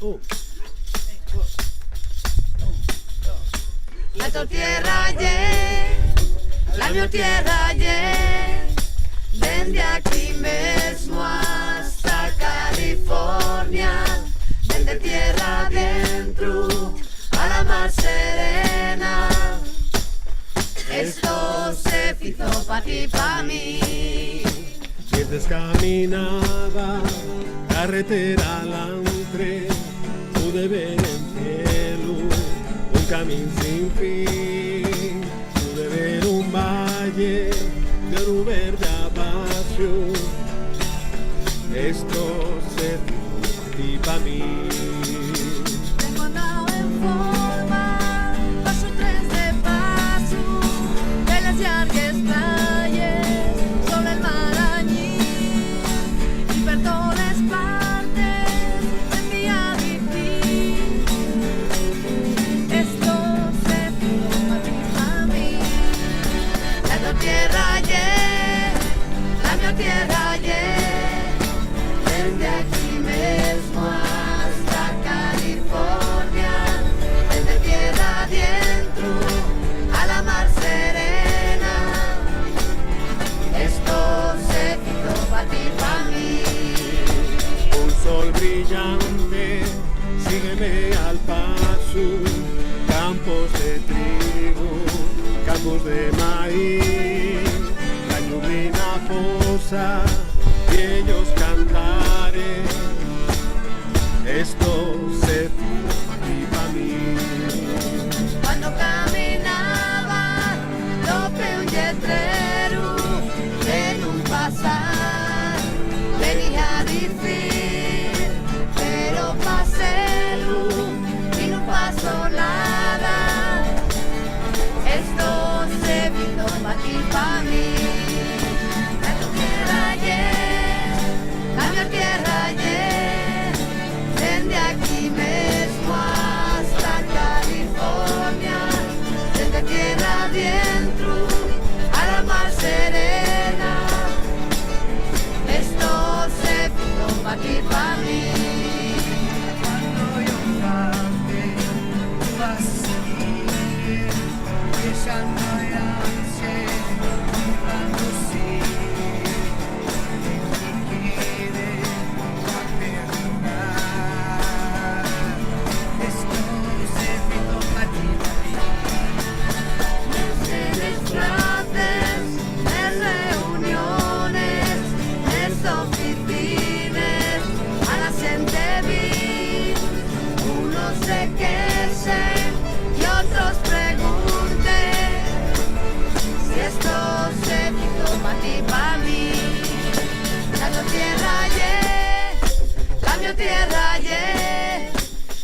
La tua tierra ye, la mia tierra ye, desde aquí mismo hasta California, desde tierra adentro a la mar serena. Esto se hizo pa' ti, pa' mí. Mientras caminaba carretera adelante, pude ver en cielo un camino sin fin. Pude ver un valle de oro verde abajo. Esto se hizo pa' ti, pa' mí. Tengo andado en forma, paso tres de paso, de las llargues playas, sobre el mar allí, y per totes partes envía vivir. Esto se hizo pa' ti, pa' mí. La tua tierra ye, la mia tierra ye, desde aquí mismo hasta California, desde tierra adentro a la mar serena. Esto se hizo pa' ti, pa' mí. Un sol brillante, sígueme al paso, campos de trigo, campos de maíz, la nublina fosa, y ellos cantares. Esto se hizo pa' ti, pa' mí. Cuando caminaba, topé un letrero en un pasar, venía a decir, pero pasélo y no pasó nada. Esto se hizo pa' ti, pa' mí. La tu tierra ye, la mia tierra ye, desde aquí mismo hasta California, desde tierra adentro a la mar serena. Esto se hizo pa' ti, pa' mí. Cuando yo falte, tú vas a seguir, que ya no hay ansia, comprando sí, que quiere a perdonar. Esto se hizo pa' ti, pa' mí. Mercedes clases, en reuniones, en oficinas, a la gente vi, unos se quejen y otros pregunten si esto se hizo pa' ti, pa' mí. La tu tierra ye, la mia tierra ye,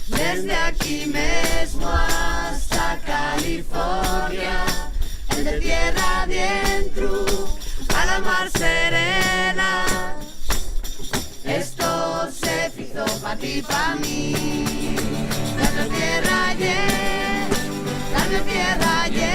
desde aquí mismo hasta California, desde tierra adentro a la mar serena. Esto se hizo pa' ti, pa' mí. La tu tierra ye, la mia tierra ye,